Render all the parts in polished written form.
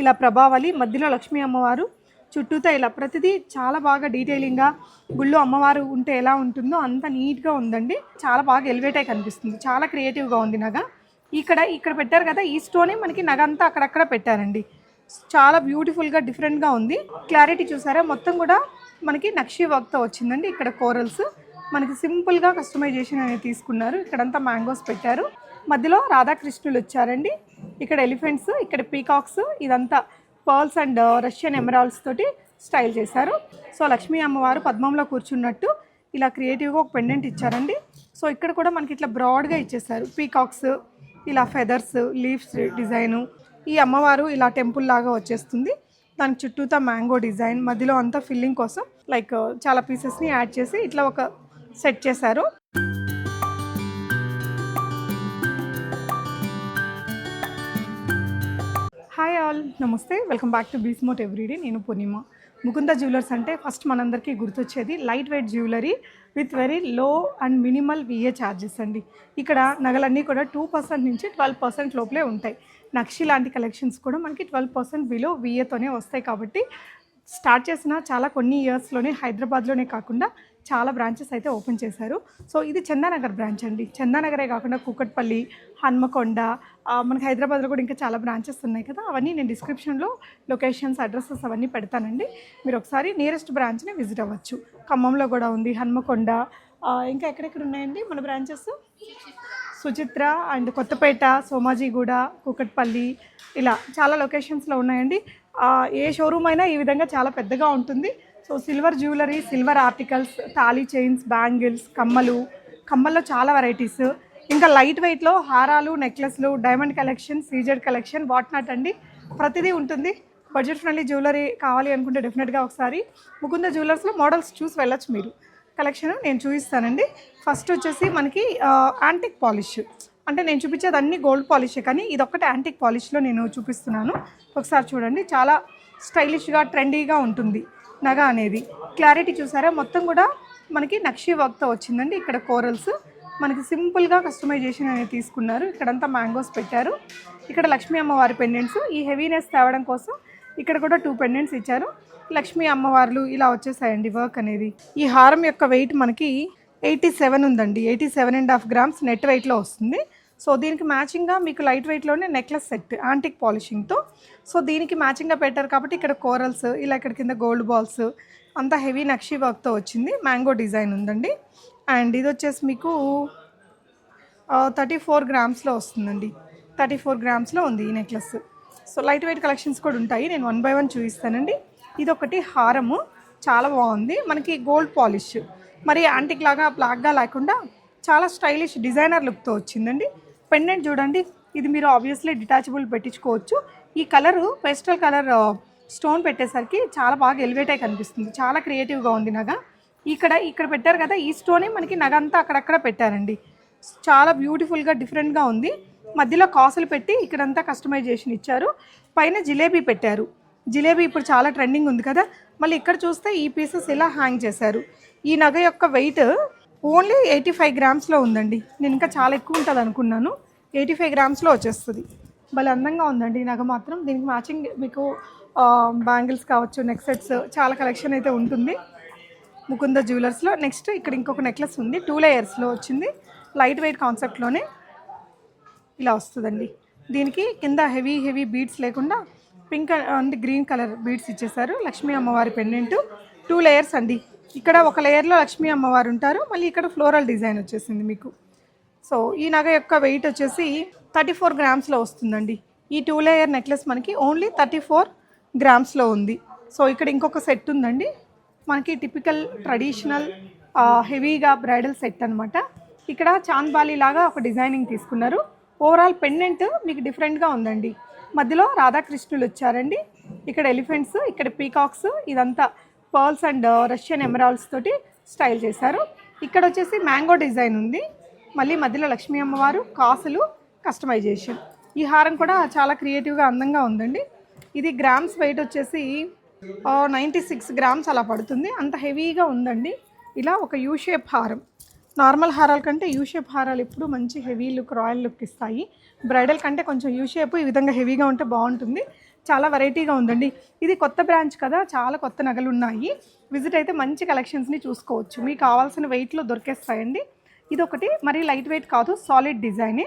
ఇలా ప్రభావళి, మధ్యలో లక్ష్మీ అమ్మవారు, చుట్టూతో ఇలా ప్రతిదీ చాలా బాగా డీటెయిలింగ్గా గుళ్ళో అమ్మవారు ఉంటే ఎలా ఉంటుందో అంత నీట్గా ఉందండి. చాలా బాగా ఎలివేట్ అయి కనిపిస్తుంది. చాలా క్రియేటివ్గా ఉంది నగ. ఇక్కడ పెట్టారు కదా, ఈ స్టోనే మనకి నగ అంతా అక్కడక్కడ పెట్టారండి. చాలా బ్యూటిఫుల్గా డిఫరెంట్గా ఉంది. క్లారిటీ చూసారా, మొత్తం కూడా మనకి నక్షి వర్క్తో వచ్చిందండి. ఇక్కడ కోరల్స్ మనకి సింపుల్గా కస్టమైజేషన్ అనేది తీసుకున్నారు. ఇక్కడంతా మ్యాంగోస్ పెట్టారు. మధ్యలో రాధాకృష్ణులు వచ్చారండి. ఇక్కడ ఎలిఫెంట్స్, ఇక్కడ పీకాక్స్, ఇదంతా పర్ల్స్ అండ్ రష్యన్ ఎమరాల్డ్స్ తోటి స్టైల్ చేశారు. సో లక్ష్మీ అమ్మవారు పద్మంలో కూర్చున్నట్టు ఇలా క్రియేటివ్గా ఒక పెండెంట్ ఇచ్చారండి. సో ఇక్కడ కూడా మనకి ఇట్లా బ్రాడ్గా ఇచ్చేసారు. పీకాక్స్, ఇలా ఫెదర్స్, లీవ్స్ డిజైను. ఈ అమ్మవారు ఇలా టెంపుల్ లాగా వచ్చేస్తుంది. దానికి చుట్టూతా మ్యాంగో డిజైన్, మధ్యలో అంతా ఫిల్లింగ్ కోసం లైక్ చాలా పీసెస్ని యాడ్ చేసి ఇట్లా ఒక సెట్ చేశారు. హాయ్ ఆల్, నమస్తే, వెల్కమ్ బ్యాక్ టు బీస్మోట్ ఎవ్రీడే. నేను పూర్ణిమ. ముకుంద జ్యువెలర్స్ అంటే ఫస్ట్ మనందరికీ గుర్తొచ్చేది light weight jewellery with very low and minimal VA charges అండి. ఇక్కడ నగలన్నీ కూడా 2% నుంచి 12% లోపలే ఉంటాయి. నక్షి లాంటి కలెక్షన్స్ కూడా మనకి 12% బిలో విఏతోనే వస్తాయి. కాబట్టి స్టార్ట్ చేసిన చాలా కొన్ని ఇయర్స్లోనే హైదరాబాద్లోనే కాకుండా చాలా బ్రాంచెస్ అయితే ఓపెన్ చేశారు. సో ఇది చందానగర్ బ్రాంచ్ అండి. చందానగరే కాకుండా కూకట్పల్లి, హన్మకొండ, మనకి హైదరాబాద్లో కూడా ఇంకా చాలా బ్రాంచెస్ ఉన్నాయి కదా, అవన్నీ నేను డిస్క్రిప్షన్లో లొకేషన్స్, అడ్రసెస్ అవన్నీ పెడతానండి. మీరు ఒకసారి నియరెస్ట్ బ్రాంచ్ని విజిట్ అవ్వచ్చు. ఖమ్మంలో కూడా ఉంది, హన్మకొండ, ఇంకా ఎక్కడెక్కడ ఉన్నాయండి మన బ్రాంచెస్, సుచిత్ర అండ్ కొత్తపేట, సోమాజిగూడ, కూకట్పల్లి, ఇలా చాలా లొకేషన్స్లో ఉన్నాయండి. ఏ షోరూమ్ అయినా ఈ విధంగా చాలా పెద్దగా ఉంటుంది. So silver jewellery, silver articles, తాళీ చైన్స్, బ్యాంగిల్స్, కమ్మల్లో చాలా వెరైటీస్, ఇంకా లైట్ వెయిట్లో హారాలు, నెక్లెస్లు, diamond collection, CZ collection, what not అండి, ప్రతిదీ ఉంటుంది. బడ్జెట్ ఫ్రెండ్లీ జ్యువెలరీ కావాలి అనుకుంటే డెఫినెట్గా ఒకసారి ముకుంద జ్యువెలర్స్లో మోడల్స్ చూసి వెళ్ళొచ్చు మీరు. కలెక్షన్ నేను చూపిస్తానండి. ఫస్ట్ వచ్చేసి మనకి యాంటిక్ పాలిష్, అంటే నేను చూపించేది అన్ని గోల్డ్ పాలిషే, కానీ ఇదొక్కటి యాంటిక్ పాలిష్లో నేను చూపిస్తున్నాను. ఒకసారి చూడండి, చాలా స్టైలిష్గా ట్రెండీగా ఉంటుంది నగ అనేది. క్లారిటీ చూసారా, మొత్తం కూడా మనకి నక్షి వర్క్తో వచ్చిందండి. ఇక్కడ కోరల్స్ మనకి సింపుల్గా కస్టమైజేషన్ అనేది తీసుకున్నారు. ఇక్కడంతా మ్యాంగోస్ పెట్టారు. ఇక్కడ లక్ష్మీ అమ్మవారి పెండెంట్స్, ఈ హెవీనెస్ తేవడం కోసం ఇక్కడ కూడా 2 పెండెంట్స్ ఇచ్చారు. లక్ష్మీ అమ్మవార్లు ఇలా వచ్చేసాయండి వర్క్ అనేది. ఈ హారం యొక్క వెయిట్ మనకి 87 ఉందండి. 87.5 గ్రామ్స్ నెట్ వెయిట్లో వస్తుంది. సో దీనికి మ్యాచింగ్గా మీకు లైట్ వెయిట్లోనే నెక్లెస్ సెట్ యాంటిక్ పాలిషింగ్తో. సో దీనికి మ్యాచింగ్గా పెట్టారు కాబట్టి ఇక్కడ కోరల్స్, ఇలా ఇక్కడ కింద గోల్డ్ బాల్స్, అంతా హెవీ నక్షి వర్క్తో వచ్చింది. మ్యాంగో డిజైన్ ఉందండి. అండ్ ఇది వచ్చేసి మీకు 34 గ్రామ్స్లో వస్తుందండి. 34 గ్రామ్స్లో ఉంది ఈ necklace. So light weight collections కూడా ఉంటాయి, నేను 1 by 1 చూపిస్తానండి. ఇదొకటి హారము, చాలా బాగుంది. మనకి గోల్డ్ పాలిష్, మరి యాంటిక్ లాగా బ్లాక్గా లేకుండా చాలా స్టైలిష్ డిజైనర్ లుక్తో వచ్చిందండి. పెండెంట్ చూడండి, ఇది మీరు ఆబ్వియస్లీ డిటాచబుల్ పెట్టించుకోవచ్చు. ఈ కలరు పేస్టల్ కలర్ స్టోన్ పెట్టేసరికి చాలా బాగా ఎలివేట్ అయి కనిపిస్తుంది. చాలా క్రియేటివ్గా ఉంది నగ. ఇక్కడ పెట్టారు కదా, ఈ స్టోనే మనకి నగ అంతా అక్కడక్కడ పెట్టారండి. చాలా బ్యూటిఫుల్గా డిఫరెంట్గా ఉంది. మధ్యలో కాసులు పెట్టి ఇక్కడంతా కస్టమైజేషన్ ఇచ్చారు. పైన జిలేబీ పెట్టారు. జిలేబీ ఇప్పుడు చాలా ట్రెండింగ్ ఉంది కదా. మళ్ళీ ఇక్కడ చూస్తే ఈ పీసెస్ ఇలా హ్యాంగ్ చేశారు. ఈ నగ యొక్క వెయిట్ ఓన్లీ 85 గ్రామ్స్లో ఉందండి. నేను ఇంకా చాలా ఎక్కువ ఉంటుంది అనుకున్నాను. 85 గ్రామ్స్లో వచ్చేస్తుంది. భలే అందంగా ఉందండి ఈ నగ మాత్రం. దీనికి మ్యాచింగ్ మీకు బ్యాంగిల్స్ కావచ్చు, నెక్ సెట్స్, చాలా కలెక్షన్ అయితే ఉంటుంది ముకుంద జ్యువెలర్స్లో. నెక్స్ట్ ఇక్కడ ఇంకొక నెక్లెస్ ఉంది, 2 లేయర్స్లో వచ్చింది. లైట్ వెయిట్ కాన్సెప్ట్లోనే ఇలా వస్తుందండి. దీనికి కింద హెవీ బీడ్స్ లేకుండా pink and green colour beads ఇచ్చేసారు. లక్ష్మీ అమ్మవారి పెండెంట్ 2 లేయర్స్ అండి. ఇక్కడ ఒక లేయర్లో లక్ష్మీ అమ్మవారు ఉంటారు, మళ్ళీ ఇక్కడ ఫ్లోరల్ డిజైన్ వచ్చేసింది మీకు. సో ఈ నగ యొక్క వెయిట్ వచ్చేసి 34 గ్రామ్స్లో వస్తుందండి. ఈ 2 లేయర్ నెక్లెస్ మనకి ఓన్లీ 34 గ్రామ్స్లో ఉంది. సో ఇక్కడ ఇంకొక సెట్ ఉందండి, మనకి టిపికల్ ట్రెడిషనల్ హెవీగా బ్రైడల్ సెట్ అనమాట. ఇక్కడ చాంద్బాలి లాగా ఒక డిజైనింగ్ తీసుకున్నారు. ఓవరాల్ పెండెంట్ మీకు డిఫరెంట్గా ఉందండి. మధ్యలో రాధాకృష్ణులు వచ్చారండి. ఇక్కడ ఎలిఫెంట్స్, ఇక్కడ పీకాక్స్, ఇదంతా పర్ల్స్ అండ్ రష్యన్ ఎమరాల్డ్స్ తోటి స్టైల్ చేశారు. ఇక్కడ వచ్చేసి మ్యాంగో డిజైన్ ఉంది. మళ్ళీ మధ్యలో లక్ష్మీ అమ్మవారు, కాసులు, కస్టమైజేషన్. ఈ హారం కూడా చాలా క్రియేటివ్గా అందంగా ఉందండి. ఇది గ్రామ్స్ వెయిట్ వచ్చేసి 96 గ్రామ్స్ అలా పడుతుంది. అంత హెవీగా ఉందండి. ఇలా ఒక యూ షేప్ హారం. నార్మల్ హారాల కంటే యూ షేప్ హారాలు ఎప్పుడు మంచి హెవీ లుక్, రాయల్ లుక్ ఇస్తాయి. బ్రైడల్ కంటే కొంచెం యూ షేప్ ఈ విధంగా హెవీగా ఉంటే బాగుంటుంది. చాలా వెరైటీగా ఉందండి. ఇది కొత్త బ్రాంచ్ కదా, చాలా కొత్త నగలు ఉన్నాయి. విజిట్ అయితే మంచి కలెక్షన్స్ని చూసుకోవచ్చు. మీకు కావాల్సిన వెయిట్లో దొరికేస్తాయండి. ఇదొకటి మరీ లైట్ వెయిట్ కాదు, సాలిడ్ డిజైనే.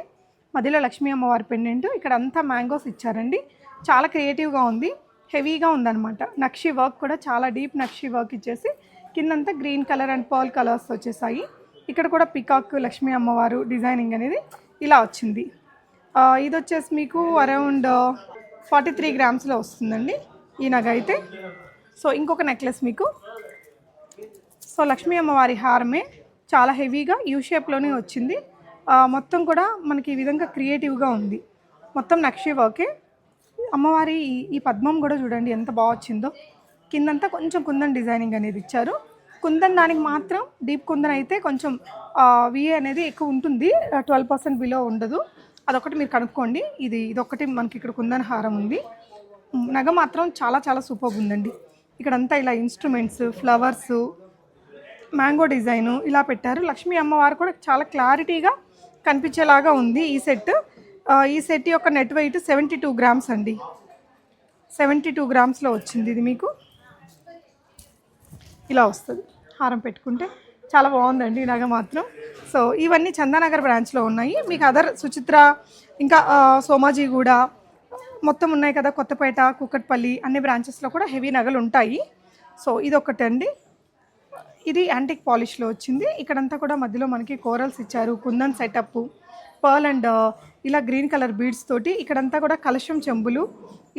మధ్యలో లక్ష్మీ అమ్మవారి పెండెంట్, ఇక్కడ అంతా మ్యాంగోస్ ఇచ్చారండి. చాలా క్రియేటివ్గా ఉంది, హెవీగా ఉందన్నమాట. నక్షి వర్క్ కూడా చాలా డీప్ నక్షి వర్క్ ఇచ్చేసి కిందంతా green colour and pearl colours వచ్చేసాయి. ఇక్కడ కూడా పికాక్ లక్ష్మీ అమ్మవారు డిజైనింగ్ అనేది ఇలా వచ్చింది. ఇది వచ్చేసి మీకు అరౌండ్ 43 గ్రామ్స్లో వస్తుందండి ఈ నగ అయితే. సో ఇంకొక నెక్లెస్ మీకు, సో లక్ష్మీ అమ్మవారి హారమే, చాలా హెవీగా యూ షేప్లోనే వచ్చింది. మొత్తం కూడా మనకి ఈ విధంగా క్రియేటివ్గా ఉంది, మొత్తం నక్షి వర్కే. అమ్మవారి ఈ పద్మం కూడా చూడండి ఎంత బాగా వచ్చిందో. కిందంతా కొంచెం కుందన్ డిజైనింగ్ అనేది ఇచ్చారు. కుందన్ దానికి మాత్రం డీప్ కుందన్ అయితే కొంచెం విఏ అనేది ఎక్కువ ఉంటుంది, 12% బిలో ఉండదు. అదొకటి మీరు కనుక్కోండి. ఇదొకటి మనకి ఇక్కడ కుందన్ హారం ఉంది. నగ మాత్రం చాలా చాలా సూపర్ ఉందండి. ఇక్కడంతా ఇలా ఇన్స్ట్రుమెంట్స్, ఫ్లవర్స్, మ్యాంగో డిజైను ఇలా పెట్టారు. లక్ష్మీ అమ్మవారు కూడా చాలా క్లారిటీగా కనిపించేలాగా ఉంది ఈ సెట్. ఈ సెట్ యొక్క నెట్ వెయిట్ 72 గ్రామ్స్ అండి. 72 గ్రామ్స్లో వచ్చింది ఇది మీకు. ఇలా వస్తుంది హారం పెట్టుకుంటే, చాలా బాగుందండి ఈ నగ మాత్రం. సో ఇవన్నీ చందానగర్ బ్రాంచ్లో ఉన్నాయి. మీకు అదర్ సుచిత్ర, ఇంకా సోమాజిగూడ మొత్తం ఉన్నాయి కదా, కొత్తపేట, కుక్కట్పల్లి అన్ని బ్రాంచెస్లో కూడా హెవీ నగలు ఉంటాయి. సో ఇదొకటి అండి. ఇది యాంటిక్ పాలిష్లో వచ్చింది. ఇక్కడంతా కూడా మధ్యలో మనకి కోరల్స్ ఇచ్చారు, కుందన్ సెటప్, పర్ల్ అండ్ ఇలా గ్రీన్ కలర్ బీడ్స్ తోటి. ఇక్కడంతా కూడా కలశం చెంబులు,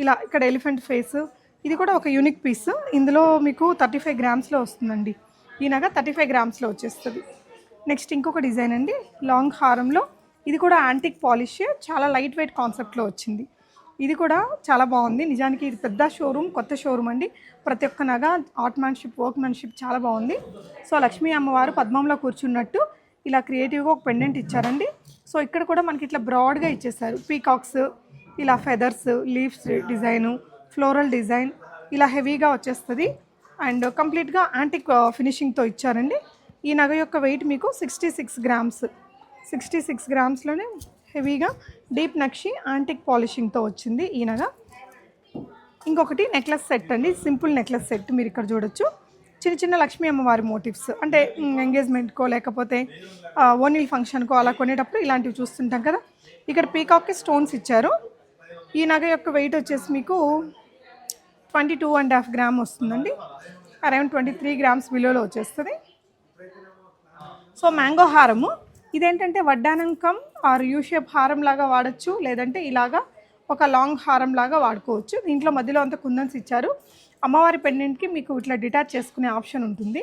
ఇలా ఇక్కడ ఎలిఫెంట్ ఫేస్. ఇది కూడా ఒక యూనిక్ పీస్. ఇందులో మీకు 35 గ్రామ్స్లో వస్తుందండి ఈ నగ, 35 గ్రామ్స్లో వచ్చేస్తుంది. నెక్స్ట్ ఇంకొక డిజైన్ అండి, లాంగ్ హారంలో. ఇది కూడా యాంటిక్ పాలిష్, చాలా లైట్ వెయిట్ కాన్సెప్ట్లో వచ్చింది. ఇది కూడా చాలా బాగుంది. నిజానికి ఇది పెద్ద షోరూమ్, కొత్త షోరూమ్ అండి. ప్రతి ఒక్క నగ ఆర్ట్మ్యాన్షిప్, వర్క్మ్యాన్షిప్ చాలా బాగుంది. సో లక్ష్మీ అమ్మవారు పద్మంలో కూర్చున్నట్టు ఇలా క్రియేటివ్గా ఒక పెండెంట్ ఇచ్చారండి. సో ఇక్కడ కూడా మనకి ఇట్లా బ్రాడ్గా ఇచ్చేసారు, పీకాక్స్, ఇలా feathers, leaves design, floral design, ఇలా హెవీగా వచ్చేస్తుంది. అండ్ కంప్లీట్గా యాంటిక్ ఫినిషింగ్తో ఇచ్చారండి. ఈ నగ యొక్క వెయిట్ మీకు 66 గ్రామ్స్. 66 గ్రామ్స్లోనే హెవీగా డీప్ నక్షి యాంటిక్ పాలిషింగ్తో వచ్చింది ఈ నగ. ఇంకొకటి నెక్లెస్ సెట్ అండి, సింపుల్ నెక్లెస్ సెట్. మీరు ఇక్కడ చూడొచ్చు చిన్న చిన్న లక్ష్మీ అమ్మవారి మోటివ్స్, అంటే ఎంగేజ్మెంట్కో లేకపోతే ఓనీల్ ఫంక్షన్కో అలా కొనేటప్పుడు ఇలాంటివి చూస్తుంటాం కదా. ఇక్కడ పీకాక్కి స్టోన్స్ ఇచ్చారు. ఈ నగ యొక్క వెయిట్ వచ్చేసి మీకు 22.5 గ్రామ్ వస్తుందండి, అరౌండ్ 23 గ్రామ్స్ బిలోలో వచ్చేస్తుంది. సో మ్యాంగో హారము, ఇదేంటంటే వడ్డానంకం ఆర్ యూ షేప్ హారం లాగా వాడచ్చు, లేదంటే ఇలాగా ఒక లాంగ్ హారం లాగా వాడుకోవచ్చు. దీంట్లో మధ్యలో అంతా కుందన్స్ ఇచ్చారు. అమ్మవారి పెండెంట్కి మీకు ఇట్లా డిటాచ్ చేసుకునే ఆప్షన్ ఉంటుంది.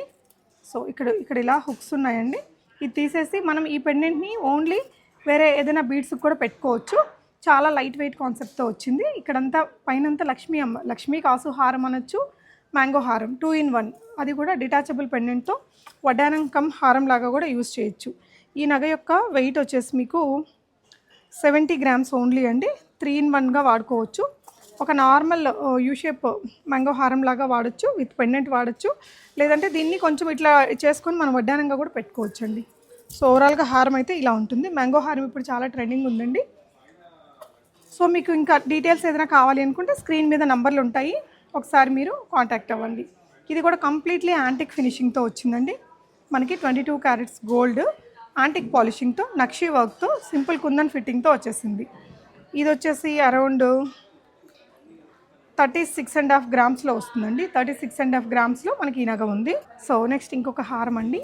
సో ఇక్కడ ఇలా హుక్స్ ఉన్నాయండి. ఇది తీసేసి మనం ఈ పెండెంట్ని ఓన్లీ వేరే ఏదైనా బీడ్స్కి కూడా పెట్టుకోవచ్చు. చాలా లైట్ వెయిట్ కాన్సెప్ట్తో వచ్చింది. ఇక్కడంతా పైనంతా లక్ష్మీ కాసు హారం అనొచ్చు, మ్యాంగో హారం 2 in 1. అది కూడా డిటాచబుల్ పెండెంట్తో వడ్డానంకం హారం లాగా కూడా యూజ్ చేయొచ్చు. ఈ నగ యొక్క వెయిట్ వచ్చేసి మీకు 70 గ్రామ్స్ ఓన్లీ అండి. 3 in 1గా వాడుకోవచ్చు. ఒక నార్మల్ యూ షేప్ మ్యాంగో హారం లాగా వాడచ్చు, విత్ పెండెంట్ వాడచ్చు, లేదంటే దీన్ని కొంచెం ఇట్లా చేసుకొని మనం వడ్డానంగా కూడా పెట్టుకోవచ్చు అండి. సో ఓవరాల్గా హారం అయితే ఇలా ఉంటుంది. మ్యాంగో హారం ఇప్పుడు చాలా ట్రెండింగ్ ఉందండి. సో మీకు ఇంకా డీటెయిల్స్ ఏదైనా కావాలి అనుకుంటే స్క్రీన్ మీద నంబర్లు ఉంటాయి, ఒకసారి మీరు కాంటాక్ట్ అవ్వండి. ఇది కూడా కంప్లీట్లీ యాంటిక్ ఫినిషింగ్తో వచ్చిందండి. మనకి 22 క్యారెట్స్ గోల్డ్ యాంటిక్ పాలిషింగ్తో, నక్షి వర్క్తో, సింపుల్ కుందన్ ఫిట్టింగ్తో వచ్చేసింది. ఇది వచ్చేసి అరౌండ్ 36.5 గ్రామ్స్లో వస్తుందండి. 36.5 గ్రామ్స్లో మనకి ఈ నగ ఉంది. సో నెక్స్ట్ ఇంకొక హారం అండి,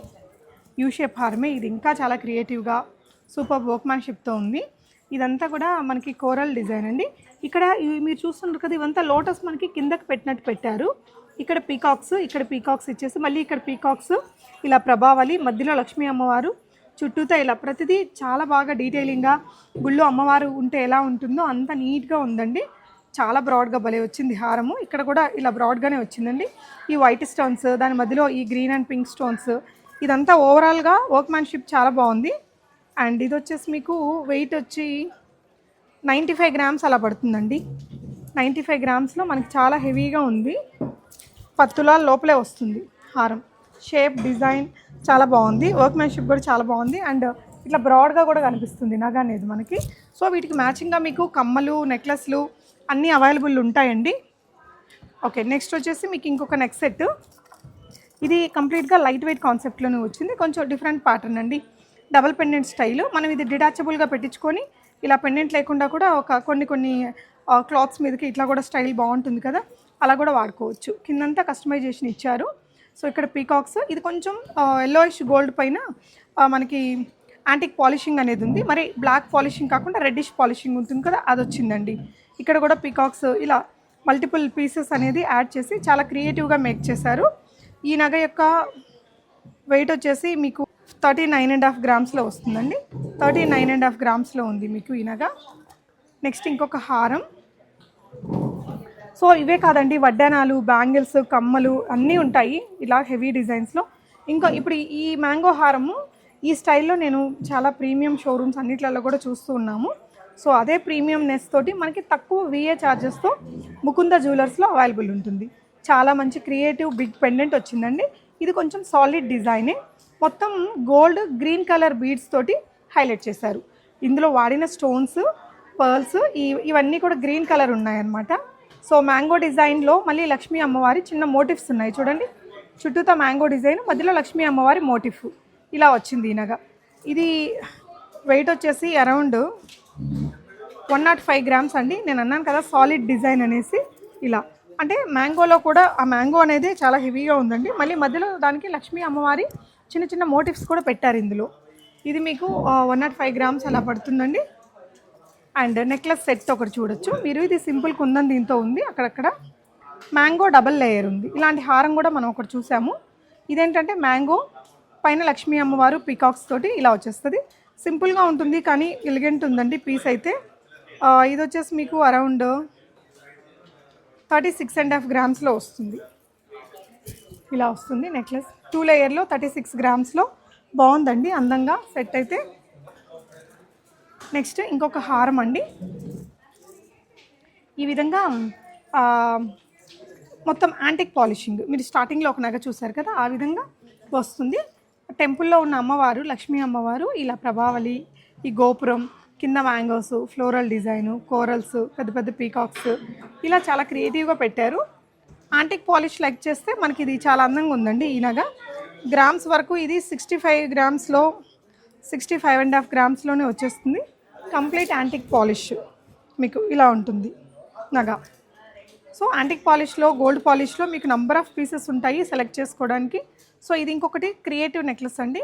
యూ షేప్ హారమే. ఇది ఇంకా చాలా క్రియేటివ్గా సూపర్ వర్క్మ్యాన్షిప్తో ఉంది. ఇదంతా కూడా మనకి కోరల్ డిజైన్ అండి. ఇక్కడ మీరు చూస్తున్నారు కదా, ఇవంతా లోటస్ మనకి కిందకి పెట్టినట్టు పెట్టారు. ఇక్కడ పీకాక్స్ ఇచ్చేసి మళ్ళీ ఇక్కడ పీకాక్స్, ఇలా ప్రభావళి, మధ్యలో లక్ష్మీ అమ్మవారు, చుట్టూతో ఇలా ప్రతిదీ చాలా బాగా డీటెయిలింగ్గా గుళ్ళో అమ్మవారు ఉంటే ఎలా ఉంటుందో అంత నీట్గా ఉందండి. చాలా బ్రాడ్గా భలే వచ్చింది హారము. ఇక్కడ కూడా ఇలా బ్రాడ్గానే వచ్చిందండి. ఈ వైట్ స్టోన్స్, దాని మధ్యలో ఈ గ్రీన్ అండ్ పింక్ స్టోన్స్, ఇదంతా ఓవరాల్గా వర్క్మ్యాన్షిప్ చాలా బాగుంది. అండ్ ఇది వచ్చేసి మీకు వెయిట్ వచ్చి 95 గ్రామ్స్ అలా పడుతుందండి. 95 గ్రామ్స్లో మనకి చాలా హెవీగా ఉంది. 10 తులాల లోపలే వస్తుంది హారం. షేప్, డిజైన్ చాలా బాగుంది, వర్క్మ్యాన్షిప్ కూడా చాలా బాగుంది. అండ్ ఇట్లా బ్రాడ్గా కూడా కనిపిస్తుంది నగ అనేది మనకి. సో వీటికి మ్యాచింగ్గా మీకు కమ్మలు, నెక్లెస్లు అన్నీ అవైలబుల్ ఉంటాయండి. ఓకే, నెక్స్ట్ వచ్చేసి మీకు ఇంకొక నెక్ సెట్. ఇది కంప్లీట్గా లైట్ వెయిట్ కాన్సెప్ట్లోనే వచ్చింది, కొంచెం డిఫరెంట్ ప్యాటర్న్ అండి. Double pendant style. మనం ఇది డిటాచబుల్గా పెట్టించుకొని ఇలా పెండెంట్ లేకుండా కూడా ఒక కొన్ని క్లాత్స్ మీదకి ఇట్లా కూడా స్టైల్ బాగుంటుంది కదా, అలా కూడా వాడుకోవచ్చు. కిందంతా కస్టమైజేషన్ ఇచ్చారు. సో ఇక్కడ పీకాక్స్, ఇది కొంచెం ఎల్లోయిష్ గోల్డ్ పైన మనకి యాంటిక్ పాలిషింగ్ అనేది ఉంది. మరి బ్లాక్ పాలిషింగ్ కాకుండా రెడ్డిష్ పాలిషింగ్ ఉంటుంది కదా, అది వచ్చిందండి. ఇక్కడ కూడా పీకాక్స్ ఇలా మల్టిపుల్ పీసెస్ అనేది యాడ్ చేసి చాలా క్రియేటివ్గా మేక్ చేశారు. ఈ నగ యొక్క వెయిట్ వచ్చేసి మీకు 39.5 గ్రామ్స్లో వస్తుందండి. 39.5 గ్రామ్స్లో ఉంది మీకు ఈ నగ. నెక్స్ట్ ఇంకొక హారం. సో ఇవే కాదండి, వడ్డానాలు, బ్యాంగిల్స్, కమ్మలు అన్నీ ఉంటాయి ఇలా హెవీ డిజైన్స్లో. ఇంకా ఇప్పుడు ఈ మ్యాంగో హారము ఈ స్టైల్లో నేను చాలా ప్రీమియం షోరూమ్స్ అన్నిట్లలో కూడా చూస్తూ ఉన్నాము. సో అదే ప్రీమియంనెస్ తోటి మనకి తక్కువ VA ఛార్జెస్తో ముకుంద జ్యువెలర్స్లో అవైలబుల్ ఉంటుంది. చాలా మంచి క్రియేటివ్ బిగ్ పెండెంట్ వచ్చిందండి. ఇది కొంచెం సాలిడ్ డిజైనే, మొత్తం గోల్డ్ గ్రీన్ కలర్ బీడ్స్ తోటి హైలైట్ చేశారు. ఇందులో వాడిన స్టోన్స్, పర్ల్స్ ఇవన్నీ కూడా గ్రీన్ కలర్ ఉన్నాయన్నమాట. సో మ్యాంగో డిజైన్లో మళ్ళీ లక్ష్మీ అమ్మవారి చిన్న మోటివ్స్ ఉన్నాయి చూడండి. చుట్టూతో మ్యాంగో డిజైన్, మధ్యలో లక్ష్మీ అమ్మవారి మోటిఫ్ ఇలా వచ్చింది ఈ నగ. ఇది వెయిట్ వచ్చేసి అరౌండ్ 105 గ్రామ్స్ అండి. నేను అన్నాను కదా సాలిడ్ డిజైన్ అనేసి. ఇలా అంటే మ్యాంగోలో కూడా ఆ మ్యాంగో అనేది చాలా హెవీగా ఉందండి. మళ్ళీ మధ్యలో దానికి లక్ష్మీ అమ్మవారి చిన్న చిన్న మోటివ్స్ కూడా పెట్టారు ఇందులో. ఇది మీకు 105 గ్రామ్స్ అలా పడుతుందండి. అండ్ నెక్లెస్ సెట్ ఒకటి చూడొచ్చు మీరు. ఇది సింపుల్ కుందన్ దీంతో ఉంది, అక్కడక్కడ మ్యాంగో డబల్ లేయర్ ఉంది. ఇలాంటి హారం కూడా మనం ఒకటి చూసాము. ఇదేంటంటే మ్యాంగో పైన లక్ష్మీ అమ్మవారు పీకాక్స్ తోటి ఇలా వచ్చేస్తుంది. సింపుల్గా ఉంటుంది కానీ ఎలిగెంట్ ఉందండి పీస్ అయితే. ఇది వచ్చేసి మీకు అరౌండ్ 36.5 గ్రామ్స్లో వస్తుంది. ఇలా వస్తుంది నెక్లెస్ 2 లేయర్లో 36 గ్రామ్స్లో. బాగుందండి అందంగా సెట్ అయితే. నెక్స్ట్ ఇంకొక హారం అండి. ఈ విధంగా మొత్తం యాంటిక్ పాలిషింగ్, మీరు స్టార్టింగ్లో ఒక నగ చూసారు కదా, ఆ విధంగా వస్తుంది. టెంపుల్లో ఉన్న అమ్మవారు లక్ష్మీ అమ్మవారు ఇలా ప్రభావళి, ఈ గోపురం కింద మ్యాంగోస్, ఫ్లోరల్ డిజైను, కోరల్స్, పెద్ద పెద్ద పీకాక్స్ ఇలా చాలా క్రియేటివ్గా పెట్టారు. యాంటిక్ పాలిష్ లైక్ చేస్తే మనకి ఇది చాలా అందంగా ఉందండి ఈ నగ. గ్రామ్స్ వరకు ఇది 65 గ్రామ్స్లో 65.5 గ్రామ్స్లోనే వచ్చేస్తుంది. కంప్లీట్ యాంటిక్ పాలిష్ మీకు ఇలా ఉంటుంది నగ. సో యాంటిక్ పాలిష్లో, గోల్డ్ పాలిష్లో మీకు నంబర్ ఆఫ్ పీసెస్ ఉంటాయి సెలెక్ట్ చేసుకోవడానికి. సో ఇది ఇంకొకటి క్రియేటివ్ నెక్లెస్ అండి.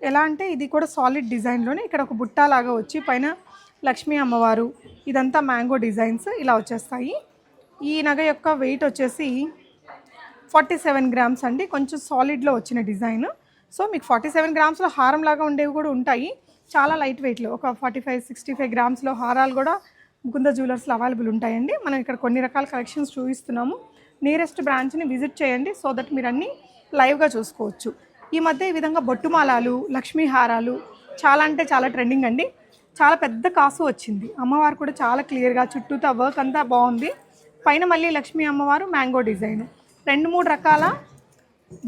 ఎలా అంటే ఇది కూడా సాలిడ్ డిజైన్లోనే ఇక్కడ ఒక బుట్ట లాగా వచ్చి పైన లక్ష్మీ అమ్మవారు, ఇదంతా మ్యాంగో డిజైన్స్ ఇలా వచ్చేస్తాయి. ఈ నగ యొక్క వెయిట్ వచ్చేసి 47 గ్రామ్స్ అండి. కొంచెం సాలిడ్లో వచ్చిన డిజైన్. సో మీకు 47 గ్రామ్స్లో హారం లాగా ఉండేవి కూడా ఉంటాయి, చాలా లైట్ వెయిట్లో ఒక 45-65 గ్రామ్స్లో హారాలు కూడా ముకుంద జ్యువెలర్స్లో అవైలబుల్ ఉంటాయండి. మనం ఇక్కడ కొన్ని రకాల కలెక్షన్స్ చూపిస్తున్నాము. నియరెస్ట్ బ్రాంచ్ని విజిట్ చేయండి సో దట్ మీరు అన్నీ లైవ్గా చూసుకోవచ్చు. ఈ మధ్య ఈ విధంగా బొట్టుమాలాలు, లక్ష్మీ హారాలు చాలా అంటే చాలా ట్రెండింగ్ అండి. చాలా పెద్ద కాసు వచ్చింది. అమ్మవారు కూడా చాలా క్లియర్గా చుట్టూతో వర్క్ అంతా బాగుంది. పైన మళ్ళీ లక్ష్మీ అమ్మవారు మ్యాంగో డిజైన్, 2-3 రకాల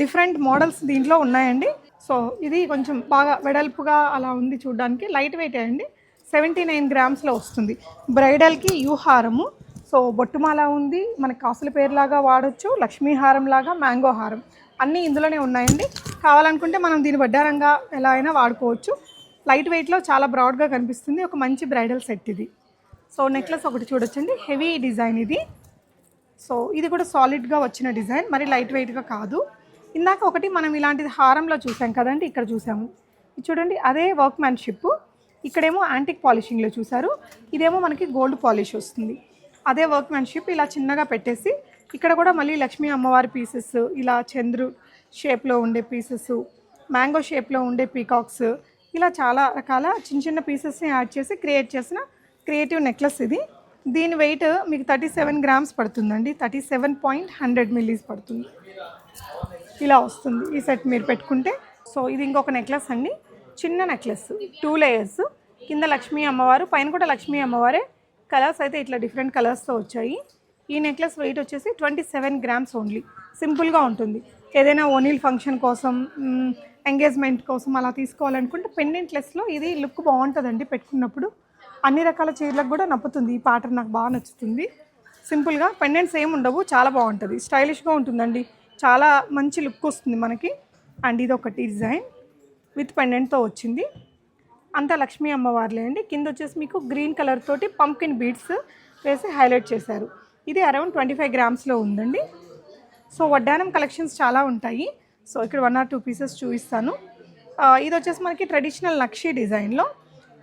డిఫరెంట్ మోడల్స్ దీంట్లో ఉన్నాయండి. సో ఇది కొంచెం బాగా వెడల్పుగా అలా ఉంది చూడడానికి. లైట్ వెయిట్ అండి. 79 గ్రామ్స్లో వస్తుంది. బ్రైడల్కి యూ హారము, సో బొట్టుమాల ఉంది, మనకి కాసుల పేరులాగా వాడచ్చు, లక్ష్మీ హారం లాగా, మ్యాంగో హారం అన్నీ ఇందులోనే ఉన్నాయండి. కావాలనుకుంటే మనం దీని వడ్డారంగా ఎలా అయినా వాడుకోవచ్చు. లైట్ వెయిట్లో చాలా బ్రాడ్గా కనిపిస్తుంది. ఒక మంచి బ్రైడల్ సెట్ ఇది. సో నెక్లెస్ ఒకటి చూడొచ్చండి, హెవీ డిజైన్ ఇది. సో ఇది కూడా సాలిడ్గా వచ్చిన డిజైన్, మరి లైట్ వెయిట్గా కాదు. ఇందాక ఒకటి మనం ఇలాంటిది హారంలో చూసాం కదండి, ఇక్కడ చూసాము. ఇది చూడండి, అదే వర్క్ మ్యాన్షిప్. ఇక్కడేమో యాంటిక్ పాలిషింగ్లో చూసారు, ఇదేమో మనకి గోల్డ్ పాలిష్ వస్తుంది. అదే వర్క్ మ్యాన్షిప్ ఇలా చిన్నగా పెట్టేసి ఇక్కడ కూడా మళ్ళీ లక్ష్మీ అమ్మవారి పీసెస్, ఇలా చంద్రు షేప్లో ఉండే పీసెస్, మ్యాంగో షేప్లో ఉండే పీకాక్స్, ఇలా చాలా రకాల చిన్న చిన్న పీసెస్ని యాడ్ చేసి క్రియేట్ చేసిన క్రియేటివ్ నెక్లెస్ ఇది. దీని వెయిట్ మీకు 37 గ్రామ్స్ పడుతుందండి. 37.100 మిల్లీస్ పడుతుంది. ఇలా వస్తుంది ఈ సెట్ మీరు పెట్టుకుంటే. సో ఇది ఇంకొక నెక్లెస్ అండి, చిన్న నెక్లెస్ 2 లేయర్స్, కింద లక్ష్మీ అమ్మవారు, పైన కూడా లక్ష్మీ అమ్మవారే. కలర్స్ అయితే ఇట్లా డిఫరెంట్ కలర్స్తో వచ్చాయి. ఈ నెక్లెస్ వెయిట్ వచ్చేసి 27 గ్రామ్స్ ఓన్లీ. సింపుల్గా ఉంటుంది. ఏదైనా ఓనీల్ ఫంక్షన్ కోసం, ఎంగేజ్మెంట్ కోసం అలా తీసుకోవాలనుకుంటే పెండెంట్లెస్లో ఇది లుక్ బాగుంటుందండి పెట్టుకున్నప్పుడు. అన్ని రకాల చీరలకు కూడా నప్పుతుంది. ఈ ప్యాటర్న్ నాకు బాగా నచ్చుతుంది. సింపుల్గా పెండెంట్స్ ఏమి ఉండవు, చాలా బాగుంటుంది, స్టైలిష్గా ఉంటుందండి, చాలా మంచి లుక్ వస్తుంది మనకి. అండ్ ఇది ఒకటి డిజైన్ విత్ పెండెంట్తో వచ్చింది, అంతా లక్ష్మీ అమ్మవార్లే అండి. కింద వచ్చేసి మీకు గ్రీన్ కలర్ తోటి పంకిన్ బీడ్స్ వేసి హైలైట్ చేశారు. ఇది అరౌండ్ 25 గ్రామ్స్లో ఉందండి. సో వడ్డానం కలెక్షన్స్ చాలా ఉంటాయి. సో ఇక్కడ 1 or 2 పీసెస్ చూపిస్తాను. ఇది వచ్చేసి మనకి ట్రెడిషనల్ నక్షి డిజైన్లో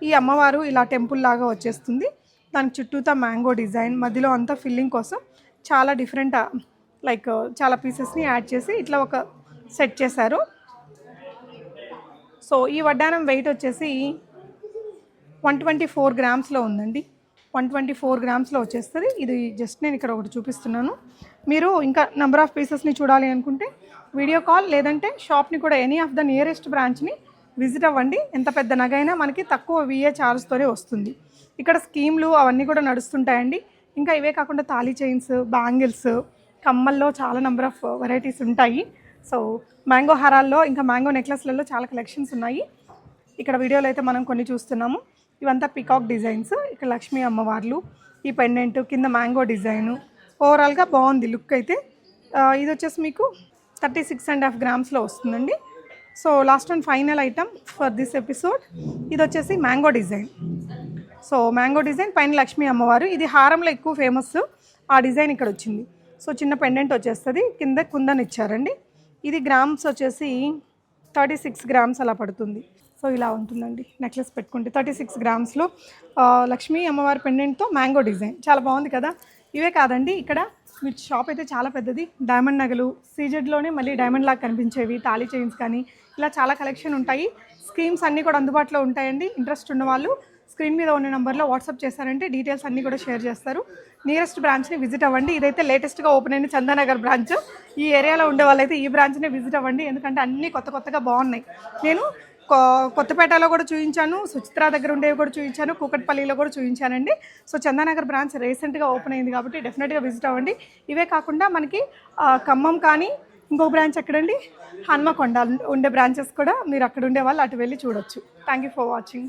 ఈ అమ్మవారు ఇలా టెంపుల్ లాగా వచ్చేస్తుంది. దానికి చుట్టూతా మ్యాంగో డిజైన్, మధ్యలో అంతా ఫిల్లింగ్ కోసం చాలా డిఫరెంట్ లైక్ చాలా పీసెస్ని యాడ్ చేసి ఇట్లా ఒక సెట్ చేశారు. సో ఈ వడ్డానం వెయిట్ వచ్చేసి 124 గ్రామ్స్లో ఉందండి. 124 గ్రామ్స్లో వచ్చేస్తుంది. ఇది జస్ట్ నేను ఇక్కడ ఒకటి చూపిస్తున్నాను. మీరు ఇంకా నెంబర్ ఆఫ్ పీసెస్ని చూడాలి అనుకుంటే వీడియో కాల్ లేదంటే షాప్ని కూడా ఎనీ ఆఫ్ ద నియరెస్ట్ బ్రాంచ్ని విజిట్ అవ్వండి. ఎంత పెద్ద నగైనా మనకి తక్కువ విఏ ఛార్జ్తోనే వస్తుంది. ఇక్కడ స్కీమ్లు అవన్నీ కూడా నడుస్తుంటాయండి. ఇంకా ఇవే కాకుండా తాళీ చైన్స్, బ్యాంగిల్స్, కమ్మల్లో చాలా నెంబర్ ఆఫ్ వెరైటీస్ ఉంటాయి. సో మ్యాంగో హారాల్లో ఇంకా మ్యాంగో నెక్లెస్లలో చాలా కలెక్షన్స్ ఉన్నాయి. ఇక్కడ వీడియోలో అయితే మనం కొన్ని చూస్తున్నాము. ఇవంతా పికాక్ డిజైన్స్, ఇక్కడ లక్ష్మీ అమ్మవార్లు, ఈ పెండెంట్ కింద మ్యాంగో డిజైను, ఓవరాల్గా బాగుంది లుక్ అయితే. ఇది వచ్చేసి మీకు 36.5 గ్రామ్స్లో వస్తుందండి. So last and final item for this episode ఇది వచ్చేసి mango design. So mango design పైన లక్ష్మీ అమ్మవారు, ఇది హారంలో ఎక్కువ ఫేమస్, ఆ డిజైన్ ఇక్కడ వచ్చింది. సో చిన్న పెండెంట్ వచ్చేస్తుంది, కింద కుందన్ ఇచ్చారండి. ఇది గ్రామ్స్ వచ్చేసి 36 గ్రామ్స్ అలా పడుతుంది. సో ఇలా ఉంటుందండి నెక్లెస్ పెట్టుకుంటే 36 గ్రామ్స్లో లక్ష్మీ అమ్మవారి పెండెంట్తో మ్యాంగో డిజైన్ చాలా బాగుంది కదా. ఇవే కాదండి, ఇక్కడ మీ షాప్ అయితే చాలా పెద్దది. డైమండ్ నగలు, సీజెడ్లోనే మళ్ళీ డైమండ్ లాగా కనిపించేవి, తాళీ చైన్స్ కానీ ఇలా చాలా కలెక్షన్ ఉంటాయి. స్కీమ్స్ అన్నీ కూడా అందుబాటులో ఉంటాయండి. ఇంట్రెస్ట్ ఉన్న వాళ్ళు స్క్రీన్ మీద ఉన్న నెంబర్లో వాట్సాప్ చేశారంటే డీటెయిల్స్ అన్నీ కూడా షేర్ చేస్తారు. నియరెస్ట్ బ్రాంచ్ని విజిట్ అవ్వండి. ఇదైతే లేటెస్ట్గా ఓపెన్ అయిన చందానగర్ బ్రాంచ్. ఈ ఏరియాలో ఉండే వాళ్ళైతే ఈ బ్రాంచ్ని విజిట్ అవ్వండి, ఎందుకంటే అన్నీ కొత్తగా బాగున్నాయి. నేను కొత్తపేటలో కూడా చూపించాను, సుచిత్ర దగ్గర ఉండేవి కూడా చూపించాను, కూకట్పల్లిలో కూడా చూపించానండి. సో చందానగర్ బ్రాంచ్ రీసెంట్గా ఓపెన్ అయింది కాబట్టి డెఫినెట్గా విజిట్ అవ్వండి. ఇవే కాకుండా మనకి ఖమ్మం కానీ ఇంకో బ్రాంచ్ ఎక్కడండి, హన్మకొండ ఉండే బ్రాంచెస్ కూడా మీరు అక్కడ ఉండే వాళ్ళు అటు వెళ్ళి చూడొచ్చు. Thank you for watching.